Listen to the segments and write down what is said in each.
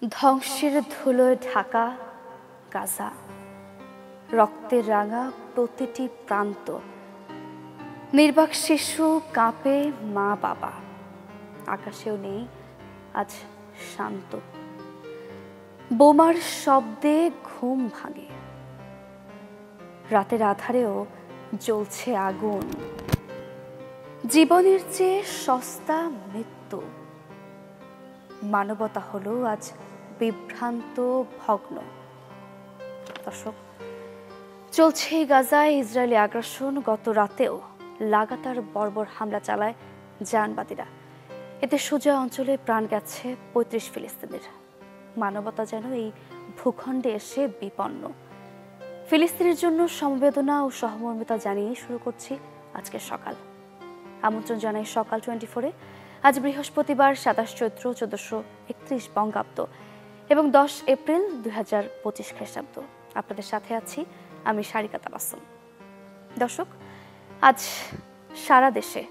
ধ্বংসের ধুলোয় ঢাকা গাজা, রক্তের রাঙা প্রতিটি প্রান্ত, নির্বাক শিশু কাঁপে মা বাবা। আকাশেও নেই আজ শান্ত, বোমার শব্দে ঘুম ভাঙে, রাতের আধারেও জ্বলছে আগুন। জীবনের চেয়ে সস্তা মৃত্যু, মানবতা হলো আজ বিভ্রান্ত ভগ্ন। দর্শক, চলছে গাজায় ইসরায়েলি আগ্রাসন। গত রাতেও লাগাতার বর্বর হামলা চালায় জানবাদীরা। এতে সোজা অঞ্চলে প্রাণ গেছে ৩৫ ফিলিস্তিনির। মানবতা যেন এই ভূখণ্ডে এসে বিপন্ন। ফিলিস্তিনের জন্য সমবেদনা ও সহমর্মিতা জানিয়ে শুরু করছি আজকের সকাল। আমন্ত্রণ জানাই সকাল 24-এ। আজ বৃহস্পতিবার ২৭ চৈত্র ১৪৩১ বঙ্গাব্দ এবং ১০ এপ্রিল ২০২৫ খ্রিস্টাব্দ। আপনাদের সাথে আছি আমি সারিকা তাবাসসুম। দর্শক, আজ সারা দেশে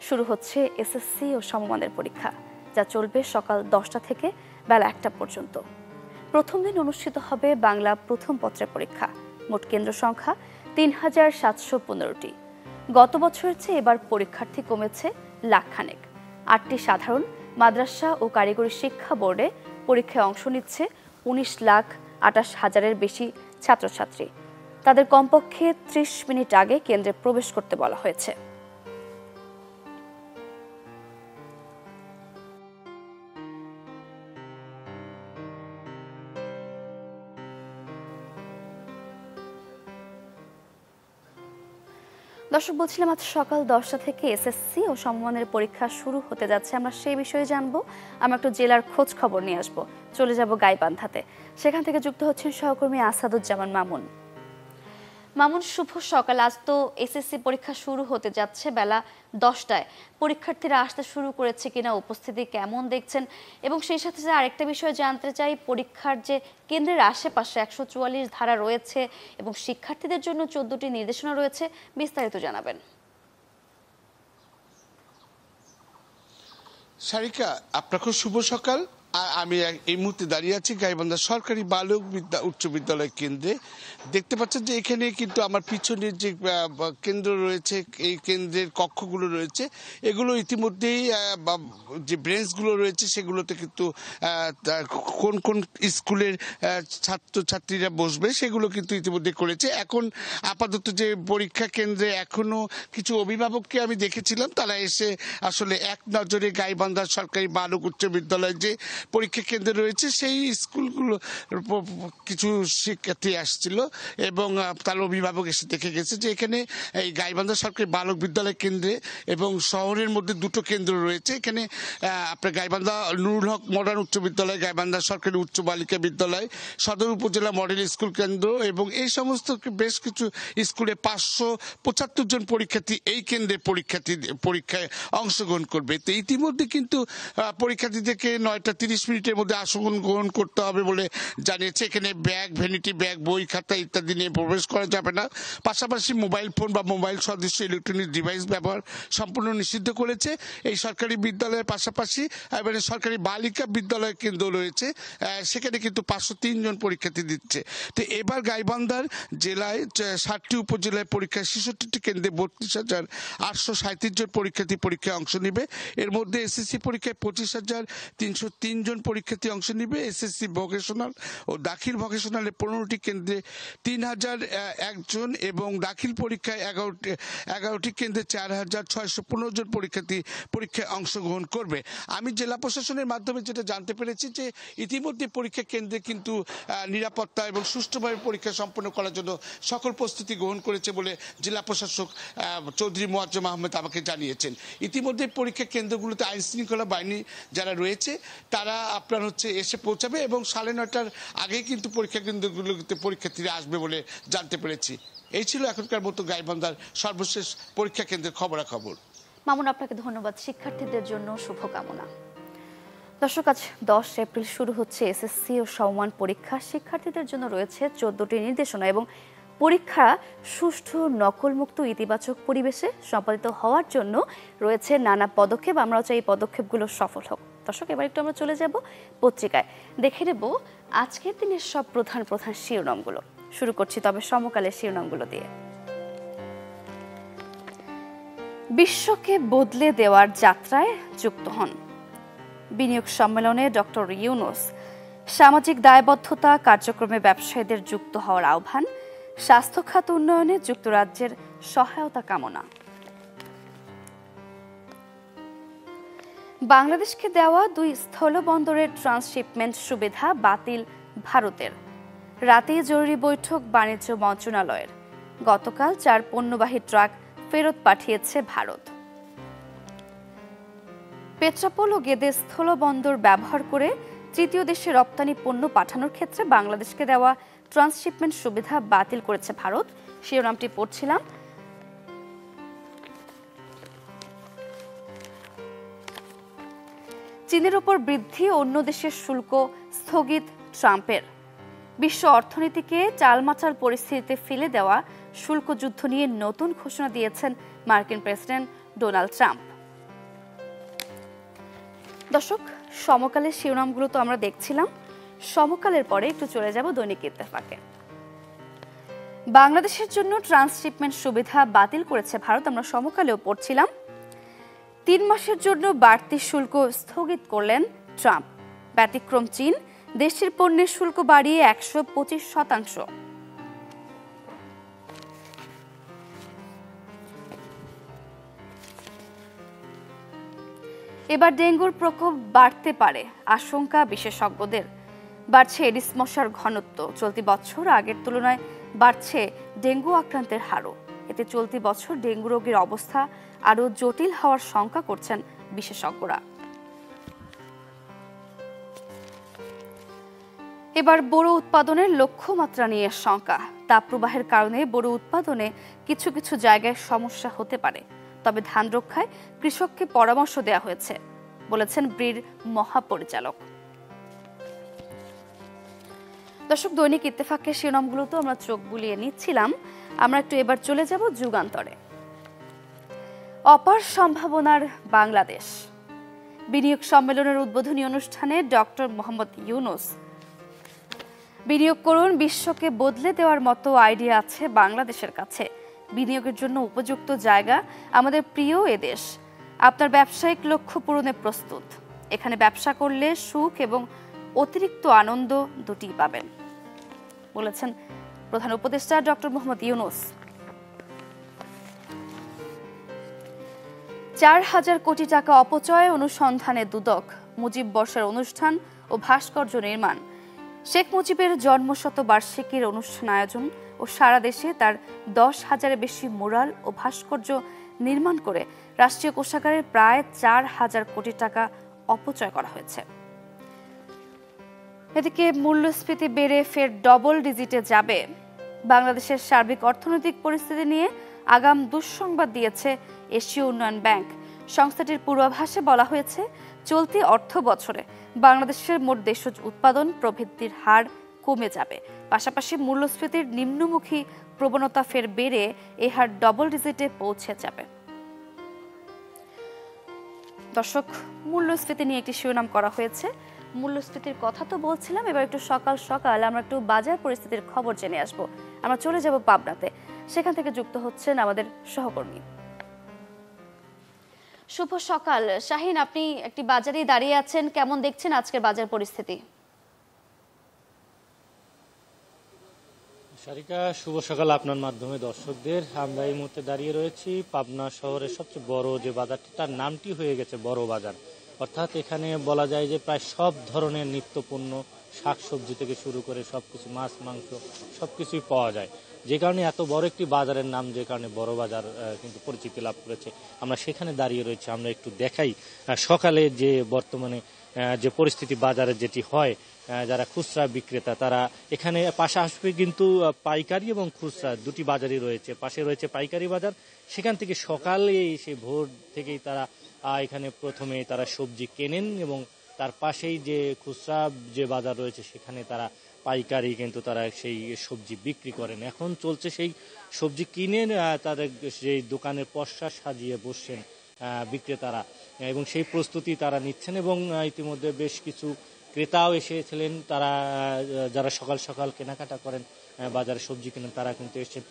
শুরু হচ্ছে এসএসসি ও সমমানের পরীক্ষা, যা চলবে সকাল 10টা থেকে বেলা 1টা পর্যন্ত। প্রথম দিন অনুষ্ঠিত হবে বাংলা প্রথম পত্রের পরীক্ষা। মোট কেন্দ্র সংখ্যা ৩,৭১৫টি। গত বছরের চেয়ে এবার পরীক্ষার্থী কমেছে লাখখানেক। 8টি সাধারণ, মাদ্রাসা ও কারিগরি শিক্ষা বোর্ডে পরীক্ষায় অংশ নিচ্ছে ১৯,২৮,০০০-এর বেশি ছাত্রছাত্রী। তাদের কমপক্ষে 30 মিনিট আগে কেন্দ্রে প্রবেশ করতে বলা হয়েছে। দর্শক, বলছিলাম আজ সকাল 10টা থেকে এসএসসি ও সমমানের পরীক্ষা শুরু হতে যাচ্ছে। আমরা সেই বিষয়ে জানবো। আমরা একটু জেলার খোঁজ খবর নিয়ে আসবো। চলে যাব গাইবান্ধাতে। সেখান থেকে যুক্ত হচ্ছেন সহকর্মী আসাদুজ্জামান মামুন। মামুন, শুভ সকাল। আজ তো এসএসসি পরীক্ষা শুরু হতে যাচ্ছে বেলা 10টায়। পরীক্ষার্থীরা আসতে শুরু করেছে কিনা, উপস্থিতি কেমন দেখছেন, এবং সেই সাথে আরেকটা বিষয় জানতে চাই, পরীক্ষার যে কেন্দ্রের আশেপাশে 144 ধারা রয়েছে এবং শিক্ষার্থীদের জন্য 14টি নির্দেশনা রয়েছে, বিস্তারিত জানাবেন। সারিকা, আপনাকে শুভ সকাল। আমি এই মুহূর্তে দাঁড়িয়ে আছি গাইবান্ধা সরকারি বালক উচ্চ বিদ্যালয় কেন্দ্রে। দেখতে পাচ্ছেন যে এখানে কিন্তু আমার পিছনের যে কেন্দ্র রয়েছে, এই কেন্দ্রের কক্ষগুলো রয়েছে, এগুলো ইতিমধ্যেই যে ব্রেঞ্চগুলো রয়েছে সেগুলোতে কিন্তু কোন কোন স্কুলের ছাত্রছাত্রীরা বসবে সেগুলো কিন্তু ইতিমধ্যে করেছে। এখন আপাতত যে পরীক্ষা কেন্দ্রে এখনো কিছু অভিভাবককে আমি দেখেছিলাম, তারা এসে আসলে এক নজরে গাইবান্ধা সরকারি বালক উচ্চ বিদ্যালয় যে পরীক্ষা কেন্দ্র রয়েছে সেই স্কুলগুলো কিছু শিক্ষার্থী আসছিল এবং তার অভিভাবক এসে দেখে গেছে যে এখানে এই গাইবান্ধা সরকারি বালক বিদ্যালয় কেন্দ্রে এবং শহরের মধ্যে দুটো কেন্দ্র রয়েছে। এখানে আপনার গাইবান্ধা নুরুল হক মডার্ন উচ্চ বিদ্যালয়, গাইবান্ধা সরকারি উচ্চ বালিকা বিদ্যালয়, সদর উপজেলা মডেল স্কুল কেন্দ্র এবং এই সমস্ত বেশ কিছু স্কুলে 575 জন পরীক্ষার্থী এই কেন্দ্রে পরীক্ষায় অংশগ্রহণ করবে। তো ইতিমধ্যে কিন্তু পরীক্ষার্থীদেরকে 9টা 30 মিনিটের মধ্যে আসন গ্রহণ করতে হবে বলে জানিয়েছে। এখানে ব্যাগ, ভ্যানিটি ব্যাগ, বই খাতা ইত্যাদি নিয়ে প্রবেশ করা যাবে না। পাশাপাশি মোবাইল ফোন বা মোবাইল সদৃশ ইলেকট্রনিক ডিভাইস ব্যবহার সম্পূর্ণ নিষিদ্ধ করেছে এই সরকারি বিদ্যালয়ের পাশাপাশি। এবারে সরকারি বালিকা বিদ্যালয় কেন্দ্র রয়েছে, সেখানে কিন্তু 503 জন পরীক্ষার্থী দিচ্ছে। তো এবার গাইবান্ধার জেলায় 60টি উপজেলায় পরীক্ষায় 66টি কেন্দ্রে 32,837 জন পরীক্ষার্থী পরীক্ষায় অংশ নিবে। এর মধ্যে এসএসসি পরীক্ষায় 25,303 জন পরীক্ষার্থী অংশ নিবে। এসএসসি ভোকেশনাল ও দাখিল ভোকেশনালে 15টি কেন্দ্রে 3,001 জন এবং দাখিল পরীক্ষায় 11টি কেন্দ্রে 4,615 জন পরীক্ষার্থী পরীক্ষায় অংশগ্রহণ করবে। আমি জেলা প্রশাসনের মাধ্যমে যেটা জানতে পেরেছি যে ইতিমধ্যে পরীক্ষা কেন্দ্রে কিন্তু নিরাপত্তা এবং সুষ্ঠুভাবে পরীক্ষা সম্পন্ন করার জন্য সকল প্রস্তুতি গ্রহণ করেছে বলে জেলা প্রশাসক চৌধুরী মোয়াজ্জেম আহমেদ আমাকে জানিয়েছেন। ইতিমধ্যে পরীক্ষা কেন্দ্রগুলোতে আইন শৃঙ্খলা বাহিনী যারা রয়েছে তারা আপনার এসে পৌঁছাবে এবং 9:30টার আগেই কিন্তু পরীক্ষা কেন্দ্রগুলোতে পরীক্ষার্থীরা আসবে বলে জানতে পেরেছি। এই ছিল এখনকার মতো গাইবান্ধার সর্বশেষ পরীক্ষা কেন্দ্রের খবরাখবর। মামুন, আপনাকে ধন্যবাদ। শিক্ষার্থীদের জন্য শুভকামনা। দর্শক, আজ 10 এপ্রিল শুরু হচ্ছে এসএসসি ও সমমান পরীক্ষা। শিক্ষার্থীদের জন্য রয়েছে 14টি নির্দেশনা এবং পরীক্ষা সুষ্ঠু নকলমুক্ত ইতিবাচক পরিবেশে সম্পাদিত হওয়ার জন্য রয়েছে নানা পদক্ষেপ। আমরাও চাই এই পদক্ষেপগুলো সফল হোক। দর্শক, এবার একটু আমরা চলে যাব পত্রিকায়, দেখে নেব আজকের দিনের সব প্রধান প্রধান শিরোনামগুলো। শুরু করছি তবে সমকালের শিরোনামগুলো দিয়ে। বিশ্বকে বদলে দেওয়ার যাত্রায় যুক্ত হন। বিনিয়োগ সম্মেলনে ডক্টর ইউনূস। সামাজিক দায়বদ্ধতা কার্যক্রমে ব্যবসায়ীদের যুক্ত হওয়ার আহ্বান। স্বাস্থ্য খাত উন্নয়নে যুক্তরাজ্যের সহায়তা কামনা। বাংলাদেশকে দেওয়া 2 স্থলবন্দরের ট্রান্সশিপমেন্ট সুবিধা বাতিল ভারতের। রাতেই জরুরি বৈঠক বাণিজ্য মন্ত্রণালয়ের। গতকাল 4 পণ্যবাহী ট্রাক ফেরত পাঠিয়েছে ভারত। পেট্রাপোল ও গেদে স্থলবন্দর ব্যবহার করে তৃতীয় দেশে রপ্তানি পণ্য পাঠানোর ক্ষেত্রে বাংলাদেশকে দেওয়া ট্রান্সশিপমেন্ট সুবিধা বাতিল করেছে ভারত। শিরোনামটি পড়ছিলাম। চীনের ওপর বৃদ্ধি, অন্য দেশের শুল্ক স্থগিত ট্রাম্পের। বিশ্ব অর্থনীতিকে টালমাটাল পরিস্থিতিতে ফেলে দেওয়া শুল্ক যুদ্ধ নিয়ে নতুন ঘোষণা দিয়েছেন মার্কিন প্রেসিডেন্ট ডোনাল্ড ট্রাম্প। দর্শক, সমকালের শিরোনামগুলো তো আমরা দেখছিলাম। সমকালের পরে একটু চলে যাব দৈনিক ইত্তেফাকে। বাংলাদেশের জন্য ট্রান্সশিপমেন্ট সুবিধা বাতিল করেছে ভারত। আমরা সমকালেও পড়ছিলাম। 3 মাসের জন্য বাড়তি শুল্ক স্থগিত করলেন ট্রাম্প। ব্যতিক্রম চীন, দেশটির পণ্যের শুল্ক বাড়িয়ে 125%। এবার ডেঙ্গুর প্রকোপ বাড়তে পারে, আশঙ্কা বিশেষজ্ঞদের। বাড়ছে এডিস মশার ঘনত্ব। চলতি বছর আগের তুলনায় বাড়ছে ডেঙ্গু আক্রান্তের হারও। এতে চলতি বছর ডেঙ্গু রোগীর অবস্থা আরও জটিল হওয়ার শঙ্কা করছেন বিশেষজ্ঞরা। এবার বোরো উৎপাদনের লক্ষ্যমাত্রা নিয়ে শঙ্কা। তাপপ্রবাহের কারণে বোরো উৎপাদনে কিছু কিছু জায়গায় সমস্যা হতে পারে, তবে ধান রক্ষায় কৃষককে পরামর্শ দেওয়া হয়েছে, বলেছেন ব্রির মহাপরিচালক। দর্শক, দৈনিক ইত্তেফাকের শিরোনামগুলো তো আমরা চোখ বুলিয়ে নিচ্ছিলাম। আমরা একটু এবার চলে যাব যুগান্তরে। অপার সম্ভাবনার বাংলাদেশ। বিনিয়োগ সম্মেলনের উদ্বোধনী অনুষ্ঠানে ডক্টর মোহাম্মদ ইউনূস। বিনিয়োগ করুন, বিশ্বকে বদলে দেওয়ার মতো আইডিয়া আছে বাংলাদেশের কাছে। বিনিয়োগের জন্য উপযুক্ত জায়গা আমাদের প্রিয় এদেশ। আপনার ব্যবসায়িক লক্ষ্য পূরণে প্রস্তুত। এখানে ব্যবসা করলে সুখ এবং অতিরিক্ত আনন্দ দুটিই পাবেন, বলেছেন প্রধান উপদেষ্টা ডক্টর মোহাম্মদ ইউনূস। 4000 কোটি টাকা অপচয় অনুসন্ধানে দুদক। মুজিব বর্ষের অনুষ্ঠান ও ভাস্কর্য নির্মাণ। শেখ মুজিবের জন্মশতবার্ষিকীর অনুষ্ঠান আয়োজন ও সারা দেশে তার 10,000-এর বেশি মুরাল ও ভাস্কর্য নির্মাণ করে রাষ্ট্রীয় কোষাগারের প্রায় 4000 কোটি টাকা অপচয় করা হয়েছে। এদিকে মূল্যস্ফীতি বেড়ে ফের ডবল ডিজিটে যাবে। বাংলাদেশের সার্বিক অর্থনৈতিক পরিস্থিতি নিয়ে আগাম দুঃসংবাদ দিয়েছে এশীয় উন্নয়ন ব্যাংক। সংস্থাটির পূর্বাভাসে বলা হয়েছে, চলতি অর্থ বছরে বাংলাদেশের মোট দেশজ উৎপাদন প্রবৃদ্ধির হার কমে যাবে। পাশাপাশি মূল্যস্ফীতির নিম্নমুখী প্রবণতা ফের বেড়ে এই হার ডবল ডিজিটে পৌঁছে যাবে। দর্শক, মূল্যস্ফীতি নিয়ে একটি শিরোনাম করা হয়েছে। মূল্যস্ফীতির কথা তো বলছিলাম, এবার একটু সকাল সকাল আমরা একটু বাজার পরিস্থিতির খবর জেনে আসবো। আমরা চলে যাব পাবনাতে, সেখান থেকে যুক্ত হচ্ছেন আমাদের সহকর্মী। শুভ সকাল শাহিন, আপনি একটি বাজারে দাঁড়িয়ে আছেন, কেমন দেখছেন আজকের বাজার পরিস্থিতি? সারিকা, শুভ সকাল আপনার মাধ্যমে দর্শকদের। আমরা এই মুহূর্তে দাঁড়িয়ে রয়েছি পাবনা শহরের সবচেয়ে বড় যে বাজারটি, তার নামটি হয়ে গেছে বড় বাজার। অর্থাৎ এখানে বলা যায় যে প্রায় সব ধরনের নিত্যপণ্য, শাকসবজি থেকে শুরু করে সবকিছু, মাছ মাংস সবকিছুই পাওয়া যায়। যে কারণে এত বড় একটি বাজারের নাম, যে কারণে বড় বাজার কিন্তু পরিচিতি লাভ করেছে। আমরা সেখানে দাঁড়িয়ে রয়েছি। আমরা একটু দেখাই সকালে যে বর্তমানে যে পরিস্থিতি বাজারে যেটি হয়, যারা খুচরা বিক্রেতা তারা এখানে পাশে আসবে, কিন্তু পাইকারি এবং খুচরা দুটি বাজারই রয়েছে। পাশে রয়েছে পাইকারি বাজার, সেখান থেকে সকালে সেই ভোর থেকেই তারা এখানে প্রথমে তারা সবজি কেনেন এবং তার পাশেই যে খুচরা যে বাজার রয়েছে সেখানে তারা পাইকারি কিন্তু তারা সেই সবজি বিক্রি করেন। এখন চলছে সেই সবজি কিনে তাদের সেই দোকানের পসরা সাজিয়ে বসছেন বিক্রেতারা, এবং সেই প্রস্তুতি তারা নিচ্ছেন। এবং ইতিমধ্যে বেশ কিছু ক্রেতাও এসেছিলেন, তারা যারা সকাল সকাল কেনাকাটা করেন, বাজারে সবজি কেনেন, তারা কিন্তু এসেছেন।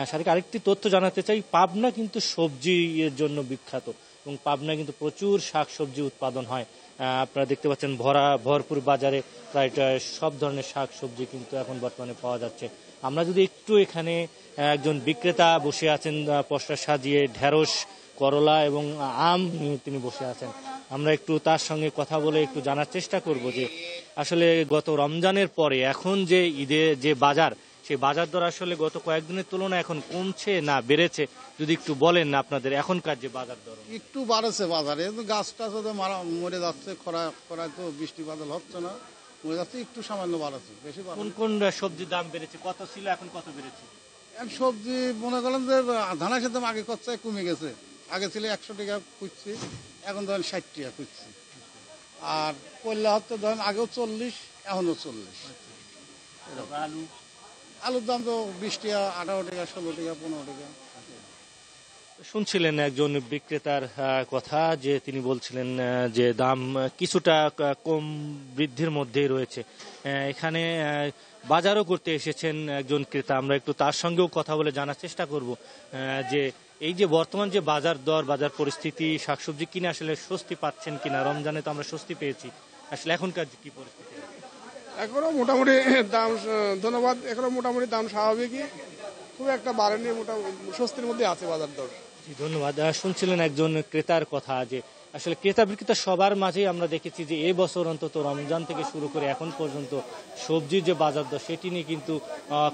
সাথে আরেকটি তথ্য জানাতে চাই, পাবনা কিন্তু সবজির জন্য বিখ্যাত, এবং পাবনায় কিন্তু প্রচুর শাকসবজি উৎপাদন হয়। আপনারা দেখতে পাচ্ছেন ভরপুর বাজারে প্রায় সব ধরনের শাকসবজি কিন্তু এখন বর্তমানে পাওয়া যাচ্ছে। আমরা যদি একটু এখানে একজন বিক্রেতা বসে আছেন পসরা সাজিয়ে, ঢেঁড়স, করলা এবং আম নিয়ে তিনি বসে আছেন। আমরা একটু তার সঙ্গে কথা বলে একটু জানার চেষ্টা করব যে আসলে গত রমজানের পরে এখন যে ঈদের যে বাজার, সেই বাজার দর আসলে গত কয়েকদিনের তুলনায় এখন কমছে না বেড়েছে, যদি একটু বলেন না আপনাদের এখনকার যে বাজার দর। একটু বাড়ছে বাজারে, গাছ টাছ মরে যাচ্ছে, খরায় তো বৃষ্টি বাদল হচ্ছে না, মরে যাচ্ছে, একটু সামান্য বাড়ছে, বেশি কোন কোন সবজির দাম বেড়েছে, কত ছিল এখন কত বেড়েছে? সবজি মনে করেন যে ধানের দাম আগে কচ্ছে কমে গেছে, আগে ছিল 100 টাকা খুঁজছি, এখন ধরেন 60 টাকা খুঁজছি। আর কল্যা হচ্ছে ধরেন আগেও 40, এখনো 40। আলুর দাম তো 20 টাকা, 18 টাকা, 16 টাকা, 15 টাকা। শুনছিলেন একজন বিক্রেতার কথা, যে তিনি বলছিলেন যে দাম কিছুটা কম বৃদ্ধির মধ্যেই রয়েছে। এখানে বাজারও করতে এসেছেন একজন ক্রেতা, আমরা একটু তার সঙ্গেও কথা বলে জানার চেষ্টা করব যে এই যে বর্তমান যে বাজার দর, বাজার পরিস্থিতি, শাকসবজি কিনে আসলে স্বস্তি পাচ্ছেন কিনা। রমজানে তো আমরা স্বস্তি পেয়েছি, আসলে এখনকার কি পরিস্থিতি? এখনো মোটামুটি দাম, ধন্যবাদ, এখনো মোটামুটি দাম স্বাভাবিকই, খুব একটা বাড়েনি, মোটামুটি স্বস্তির মধ্যে আছে বাজার দর। জি, ধন্যবাদ। শুনছিলেন একজন ক্রেতার কথা, যে আসলে ক্রেতা বিক্রেতা সবার মাঝেই আমরা দেখেছি যে এই বছর অন্তত রমজান থেকে শুরু করে এখন পর্যন্ত সবজির যে বাজার দর, সেটি নিয়ে কিন্তু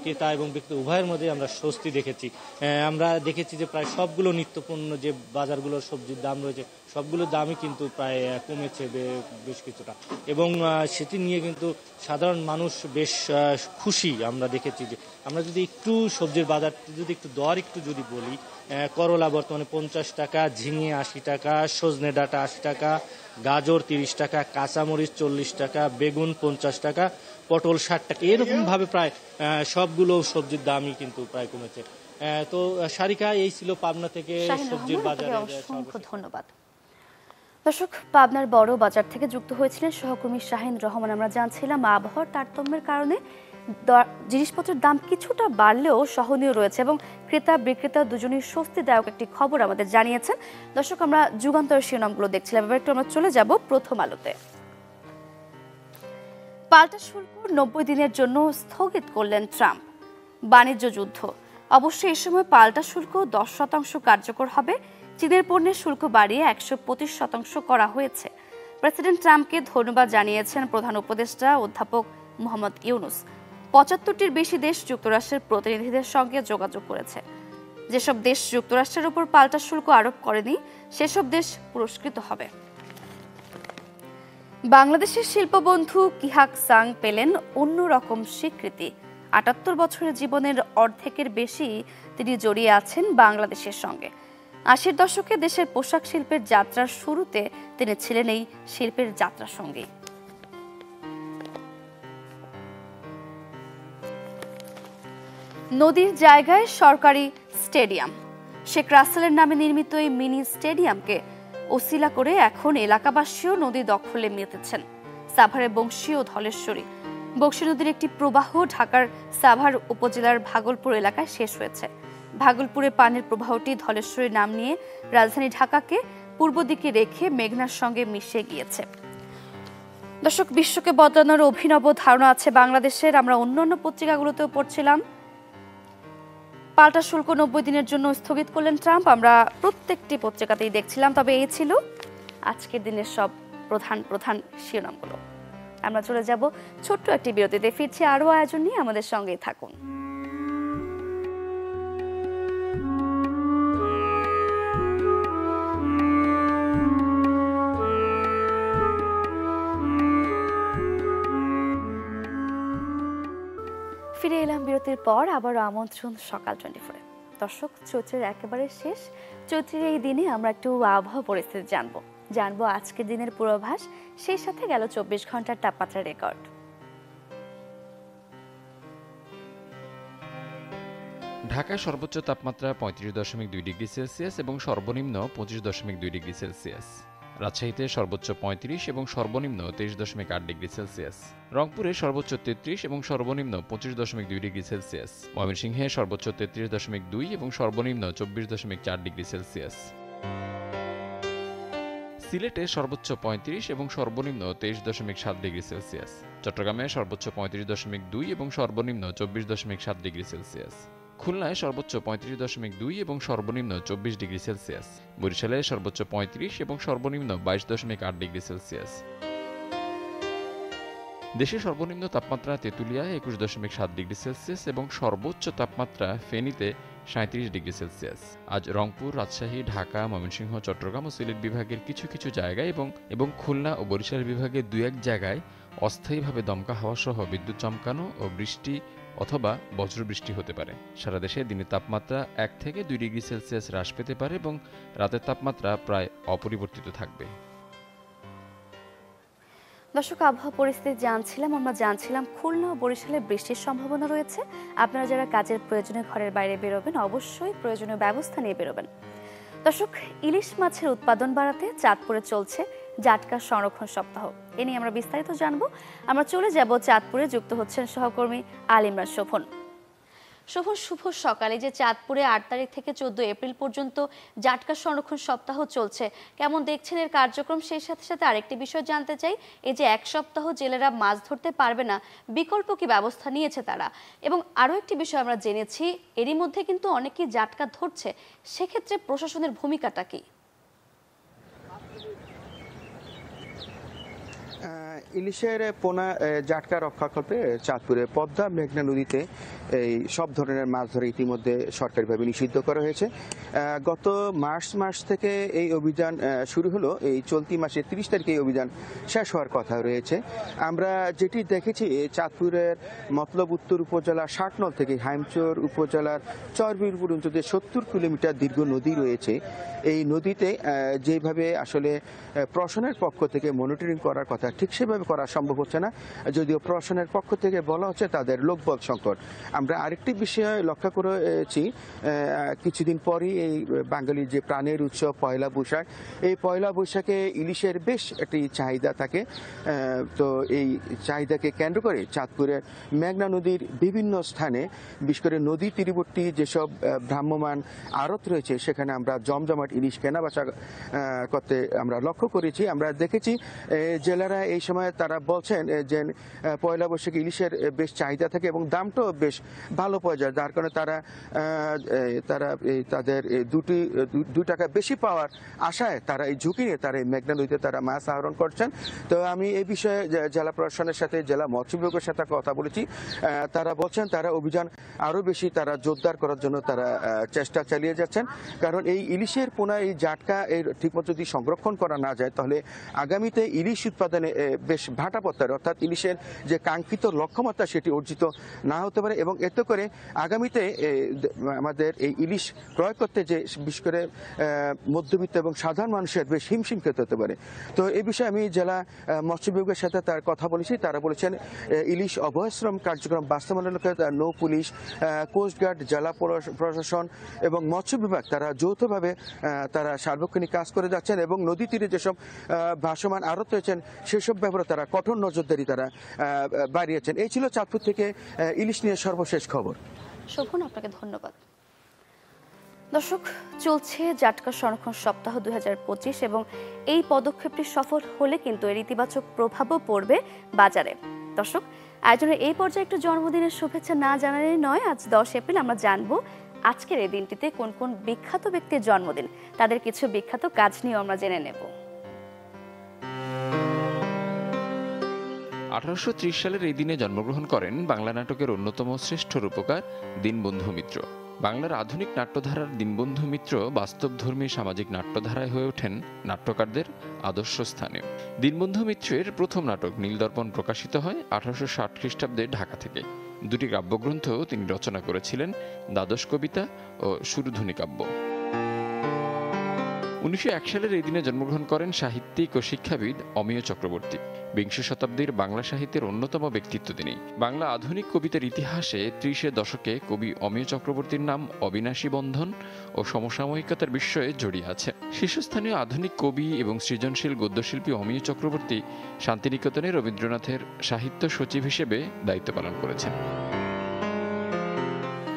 ক্রেতা এবং বিক্রেতা উভয়ের মধ্যে আমরা স্বস্তি দেখেছি। আমরা দেখেছি যে প্রায় সবগুলো নিত্যপণ্য যে বাজারগুলোর সবজির দাম রয়েছে, সবগুলোর দামই কিন্তু প্রায় কমেছে বেশ কিছুটা, এবং সেটি নিয়ে কিন্তু সাধারণ মানুষ বেশ খুশি। আমরা দেখেছি যে আমরা যদি একটু সবজির বাজার যদি একটু দর একটু যদি বলি, করলা বর্তমানে 50 টাকা, ঝিঙে 80 টাকা, সজনে ডাঁটা 80 টাকা, গাজর 30 টাকা, কাঁচামরিচ 40 টাকা, বেগুন 50 টাকা, পটল 60 টাকা, এরকম ভাবে প্রায় সবগুলো সবজির দামই কিন্তু প্রায় কমেছে। তো সারিকা, এই ছিল পাবনা থেকে সবজির বাজারে। অসংখ্য ধন্যবাদ। দর্শক, পাবনার বড় বাজার থেকে যুক্ত হয়েছিলেন সহকর্মী শাহিন রহমান। আমরা জানছিলাম আবহাওয়ার তারতম্যের কারণে জিনিসপত্রের দাম কিছুটা বাড়লেও সহনীয় রয়েছে, এবং ক্রেতা বিক্রেতা দুজনেই স্বস্তিদায়ক একটি খবর আমাদের জানিয়েছেন। দর্শক, আমরা যুগান্তরের শিরোনামগুলো দেখছিলাম, এবার একটু আমরা চলে যাব প্রথম আলোতে। পাল্টা শুল্ক 90 দিনের জন্য স্থগিত করলেন ট্রাম্প। বাণিজ্য যুদ্ধ, অবশ্যই এ সময় পাল্টা শুল্ক 10% কার্যকর হবে। চীনের পণ্যের শুল্ক বাড়িয়ে 125% করা হয়েছে। প্রেসিডেন্ট ট্রাম্পকে ধন্যবাদ জানিয়েছেন প্রধান উপদেষ্টা অধ্যাপক মোহাম্মদ ইউনুস। 75টির বেশি দেশ যুক্তরাষ্ট্রের প্রতিনিধিদের সঙ্গে যোগাযোগ করেছে। যেসব দেশ যুক্তরাষ্ট্রের উপর পাল্টা শুল্ক আরোপ করেনি, সেসব দেশ পুরস্কৃত হবে। বাংলাদেশের শিল্পবন্ধু কিহাক সাং পেলেন অন্যরকম স্বীকৃতি। 78 বছরের জীবনের অর্ধেকের বেশি তিনি জড়িয়ে আছেন বাংলাদেশের সঙ্গে। 80-র দশকে দেশের পোশাক শিল্পের যাত্রার শুরুতে তিনি ছিলেন এই শিল্পের যাত্রার সঙ্গী। নদীর জায়গায় সরকারি স্টেডিয়াম, শেখ রাসেলের নামে নির্মিত এই মিনি স্টেডিয়ামকে ওসিলা করে এখন এলাকাবাসীও নদী দখলে মেতেছেন। সাভারের বংশী ও ধলেশ্বরী বংশী নদীর একটি প্রবাহ ঢাকার সাভার উপজেলার ভাগলপুর এলাকায় শেষ হয়েছে। ভাগলপুরে পানির প্রবাহটি ধলেশ্বরীর নাম নিয়ে রাজধানী ঢাকাকে পূর্ব দিকে রেখে মেঘনার সঙ্গে মিশে গিয়েছে। দর্শক, বিশ্বকে বদলানোর অভিনব ধারণা আছে বাংলাদেশের। আমরা অন্যান্য পত্রিকাগুলোতেও পড়ছিলাম, পাল্টা শুল্ক 90 দিনের জন্য স্থগিত করলেন ট্রাম্প। আমরা প্রত্যেকটি পত্রিকাতেই দেখছিলাম। তবে এই ছিল আজকের দিনের সব প্রধান শিরোনামগুলো। আমরা চলে যাব ছোট্ট একটি বিরতিতে, ফিরছি আরো আয়োজন নিয়ে, আমাদের সঙ্গেই থাকুন। ফিরে এলাম বিরতির পর, আবারও আমন্ত্রণ সকাল 24-এ। দর্শক, চৈত্রের একেবারে শেষ, চৈত্রের এই দিনে আমরা একটু আবহাওয়া পরিস্থিতি জানবো আজকের দিনের পূর্বাভাস, সেই সাথে গেল 24 ঘন্টার তাপমাত্রা রেকর্ড। ঢাকায় সর্বোচ্চ তাপমাত্রা 35.2 ডিগ্রি সেলসিয়াস এবং সর্বনিম্ন 25.2 ডিগ্রি সেলসিয়াস। রাজশাহীতে সর্বোচ্চ 35 এবং সর্বনিম্ন 23.8 ডিগ্রি সেলসিয়াস। রংপুরে সর্বোচ্চ 33 এবং সর্বনিম্ন 25.2 ডিগ্রি সেলসিয়াস। ময়মনসিংহে সর্বোচ্চ 33.2 এবং সর্বনিম্ন 24.4 ডিগ্রি সেলসিয়াস। সিলেটে সর্বোচ্চ 35 এবং সর্বনিম্ন 23.7 ডিগ্রি সেলসিয়াস। চট্টগ্রামে সর্বোচ্চ 35.2 এবং সর্বনিম্ন 24.7 ডিগ্রি সেলসিয়াস। খুলনায় সর্বোচ্চ 35.2 এবং সর্বনিম্ন 24 ডিগ্রি সেলসিয়াস। বরিশালে সর্বোচ্চ 35 এবং সর্বনিম্ন 22.8 ডিগ্রি সেলসিয়াস। দেশের সর্বনিম্ন তাপমাত্রা তেঁতুলিয়ায় 21.7 ডিগ্রি সেলসিয়াস এবং সর্বোচ্চ তাপমাত্রা ফেনীতে 37 ডিগ্রি সেলসিয়াস। আজ রংপুর, রাজশাহী, ঢাকা, ময়মনসিংহ, চট্টগ্রাম ও সিলেট বিভাগের কিছু কিছু জায়গায় এবং খুলনা ও বরিশাল বিভাগের 2-1 জায়গায় অস্থায়ীভাবে দমকা হাওয়া সহ বিদ্যুৎ চমকানো ও বৃষ্টি অথবা বজ্রবৃষ্টি হতে পারে। সারা দেশে দিনের তাপমাত্রা 1 থেকে 2 ডিগ্রি সেলসিয়াস হ্রাস পেতে পারে এবং রাতের তাপমাত্রা প্রায় অপরিবর্তিত থাকবে। দর্শক, আবহাওয়া পরিস্থিতি আমরা জানছিলাম খুলনা ও বরিশালে বৃষ্টির সম্ভাবনা রয়েছে। আপনারা যারা কাজের প্রয়োজনে ঘরের বাইরে বেরোবেন অবশ্যই প্রয়োজনীয় ব্যবস্থা নিয়ে বেরোবেন। দর্শক, ইলিশ মাছের উৎপাদন বাড়াতে চাঁদপুরে চলছে জাটকা সংরক্ষণ সপ্তাহ। এ নিয়ে আমরা বিস্তারিত জানবো। আমরা চলে যাব চাঁদপুরে, যুক্ত হচ্ছেন সহকর্মী আলিমরান শোভন। শোভন, শুভ সকালে। যে চাঁদপুরে 8 তারিখ থেকে 14 এপ্রিল পর্যন্ত জাটকা সংরক্ষণ সপ্তাহ চলছে, কেমন দেখছেন এর কার্যক্রম? সেই সাথে সাথে আরেকটি বিষয় জানতে চাই, এই যে 1 সপ্তাহ জেলেরা মাছ ধরতে পারবে না, বিকল্প কি ব্যবস্থা নিয়েছে তারা? এবং আরও একটি বিষয় আমরা জেনেছি, এরই মধ্যে কিন্তু অনেকেই জাটকা ধরছে, সেক্ষেত্রে প্রশাসনের ভূমিকাটা কি? ইলিশের পোনা জাটকা রক্ষাকল্পে চাঁদপুরে পদ্মা মেঘনা নদীতে এই সব ধরনের মাছ ধরে ইতিমধ্যে সরকারিভাবে নিষিদ্ধ করা হয়েছে। গত মার্চ মাস থেকে এই অভিযান শুরু হলো। এই চলতি মাসের 30 তারিখে এই অভিযান শেষ হওয়ার কথা রয়েছে। আমরা যেটি দেখেছি, চাঁদপুরের মতলব উত্তর উপজেলা 60 নল থেকে হাইমচর উপজেলার চরবির পর্যন্ত যে 70 কিলোমিটার দীর্ঘ নদী রয়েছে, এই নদীতে যেভাবে আসলে প্রশাসনের পক্ষ থেকে মনিটরিং করার কথা ঠিক সেভাবে করা সম্ভব হচ্ছে না, যদিও প্রশাসনের পক্ষ থেকে বলা হচ্ছে তাদের লোকবল সংকট। আমরা আরেকটি বিষয় লক্ষ্য করেছি, কিছুদিন পরই এই বাঙালির যে প্রাণের উৎসব পয়লা বৈশাখ, এই পয়লা বৈশাখে ইলিশের বেশ একটি চাহিদা থাকে। তো এই চাহিদাকে কেন্দ্র করে চাঁদপুরের মেঘনা নদীর বিভিন্ন স্থানে, বিশেষ করে নদী তীরবর্তী যেসব ভ্রাম্যমাণ আড়ত রয়েছে, সেখানে আমরা জমজমাট ইলিশ কেনা বেচা করতে আমরা লক্ষ্য করেছি। আমরা দেখেছি জেলেরা এই সময় তারা বলছেন যে পয়লা বৈশাখে ইলিশের বেশ চাহিদা থাকে এবং দামটাও বেশ ভালো পাওয়া যায়, যার কারণে তারা তাদের 2 টাকা বেশি পাওয়ার আশায় তারা এই ঝুঁকি নিয়ে তারা এই মেঘনা নদীতে তারা মাছ আহরণ করছেন। তো আমি এই বিষয়ে জেলা প্রশাসনের সাথে জেলা মৎস্য বিভাগের সাথে কথা বলেছি। তারা বলছেন তারা অভিযান আরো বেশি তারা জোরদার করার জন্য তারা চেষ্টা চালিয়ে যাচ্ছেন, কারণ এই ইলিশের পোনা এই জাটকা এর ঠিকমতো যদি সংরক্ষণ করা না যায় তাহলে আগামীতে ইলিশ উৎপাদনে বেশ ভাটা পড়তে পারে, অর্থাৎ ইলিশের যে কাঙ্ক্ষিত লক্ষ্যমাত্রা সেটি অর্জিত না হতে পারে এবং এতে করে আগামীতে আমাদের এই ইলিশ ক্রয় করতে যে বিশেষ করে মধ্যবিত্ত এবং সাধারণ মানুষের বেশ হিমশিম খেতে হতে পারে। তো এই বিষয়ে আমি জেলা মৎস্য বিভাগের সাথে তার কথা বলেছি। তারা বলেছেন ইলিশ অভয়াশ্রম কার্যক্রম বাস্তবায়নের লক্ষ্যে নৌ পুলিশ, কোস্টগার্ড, জেলা প্রশাসন এবং মৎস্য বিভাগ তারা যৌথভাবে তারা সার্বক্ষণিক কাজ করে যাচ্ছেন এবং নদী তীরে যেসব ভাসমান আড়ত রয়েছেন সেসব ব্যাপারে তারা কঠোর নজরদারি তারা বাড়িয়েছেন। এই ছিল চাঁদপুর থেকে ইলিশ নিয়ে সর্বশেষ খবর। শোভন, আপনাকে ধন্যবাদ। দর্শক, চলছে জাটকা সংরক্ষণ সপ্তাহ 2025 এবং এই পদক্ষেপটি সফল হলে কিন্তু এর ইতিবাচক প্রভাবও পড়বে বাজারে। দর্শক, আয়োজনের এই পর্যায়ে একটু জন্মদিনের শুভেচ্ছা না জানালেই নয়। আজ 10 এপ্রিল আমরা জানবো আজকের এই দিনটিতে কোন কোন বিখ্যাত ব্যক্তির জন্মদিন, তাদের কিছু বিখ্যাত কাজ নিয়ে আমরা জেনে নেব। 1830 সালের এই দিনে জন্মগ্রহণ করেন বাংলা নাটকের অন্যতম শ্রেষ্ঠ রূপকার দীনবন্ধু মিত্র। বাংলার আধুনিক নাট্যধারার দীনবন্ধু মিত্র বাস্তবধর্মী সামাজিক নাট্যধারায় হয়ে ওঠেন নাট্যকারদের আদর্শ স্থানীয়। দীনবন্ধু মিত্রের প্রথম নাটক নীলদর্পণ প্রকাশিত হয় 1860 খ্রিস্টাব্দে ঢাকা থেকে। 2টি কাব্যগ্রন্থ তিনি রচনা করেছিলেন, দ্বাদশ কবিতা ও সুরধ্বনি কাব্য। 1901 সালের এই দিনে জন্মগ্রহণ করেন সাহিত্যিক ও শিক্ষাবিদ অমিয় চক্রবর্তী। বিংশ শতাব্দীর বাংলা সাহিত্যের অন্যতম ব্যক্তিত্ব তিনি। বাংলা আধুনিক কবিতার ইতিহাসে ৩০-এর দশকে কবি অমিয় চক্রবর্তীর নাম অবিনাশী বন্ধন ও সমসাময়িকতার বিষয়ে জড়িয়ে আছে। শীর্ষস্থানীয় আধুনিক কবি এবং সৃজনশীল গদ্যশিল্পী অমিয় চক্রবর্তী শান্তিনিকেতনে রবীন্দ্রনাথের সাহিত্য সচিব হিসেবে দায়িত্ব পালন করেছেন।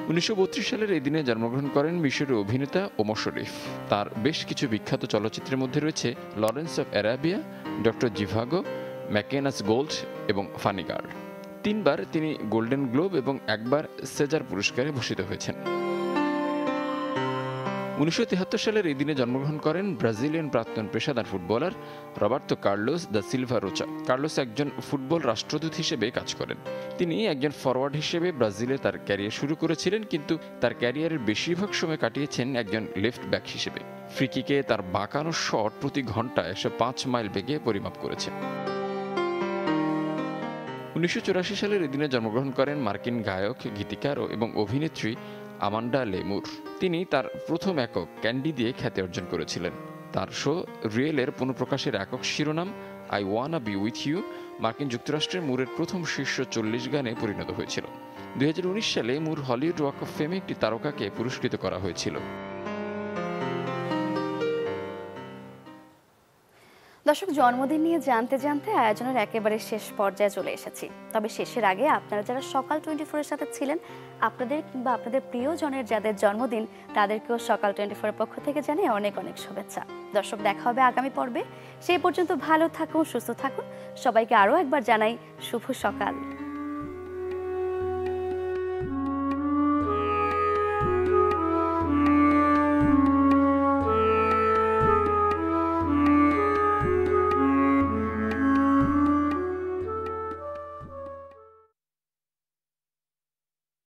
1932 সালের এই দিনে জন্মগ্রহণ করেন মিশরীয় অভিনেতা ওমর শরীফ। তার বেশ কিছু বিখ্যাত চলচ্চিত্রের মধ্যে রয়েছে Lawrence of Arabia, Doctor Zhivago, Mackenna's Gold এবং ফানি গার্ল। 3 বার তিনি গোল্ডেন গ্লোব এবং 1 বার সেজার পুরস্কারে ভূষিত হয়েছেন। 1973 সালের এই দিনে জন্মগ্রহণ করেন ব্রাজিলিয়ান প্রাক্তন পেশাদার footballer Roberto Carlos da Silva Rocha. Carlos একজন ফুটবল রাষ্ট্রদূত হিসেবে কাজ করেন। তিনি একজন ফরওয়ার্ড হিসেবে ব্রাজিলে তার ক্যারিয়ার শুরু করেছিলেন, কিন্তু তার ক্যারিয়ারের বেশিরভাগ সময় কাটিয়েছেন একজন লেফট ব্যাক হিসেবে। ফ্রি কিকে তার বাঁকানো শট প্রতি ঘন্টায় 105 মাইল বেগে পরিমাপ করেছেন। 1984 সালের এই দিনে জন্মগ্রহণ করেন মার্কিন গায়ক, গীতিকার এবং অভিনেত্রী আমান্ডা লেমুর। তিনি তার প্রথম একক ক্যান্ডি দিয়ে খ্যাতি অর্জন করেছিলেন। তার শো রিয়েলের পুনঃপ্রকাশের একক শিরোনাম I wanna be with you মার্কিন যুক্তরাষ্ট্রের মুরের প্রথম শীর্ষ 40 গানে পরিণত হয়েছিল। 2019 সালে মুর হলিউড ওয়াক অফ ফেমে একটি তারকাকে পুরস্কৃত করা হয়েছিল। দর্শক, জন্মদিন নিয়ে জানতে জানতে আয়োজনের একেবারে শেষ পর্যায়ে চলে এসেছি। তবে শেষের আগে আপনারা যারা সকাল 24-এর সাথে ছিলেন, আপনাদের কিংবা আপনাদের প্রিয়জনের যাদের জন্মদিন, তাদেরকেও সকাল 24-এর পক্ষ থেকে জানাই অনেক অনেক শুভেচ্ছা। দর্শক, দেখা হবে আগামী পর্বে। সেই পর্যন্ত ভালো থাকুন, সুস্থ থাকুন। সবাইকে আরও একবার জানাই শুভ সকাল।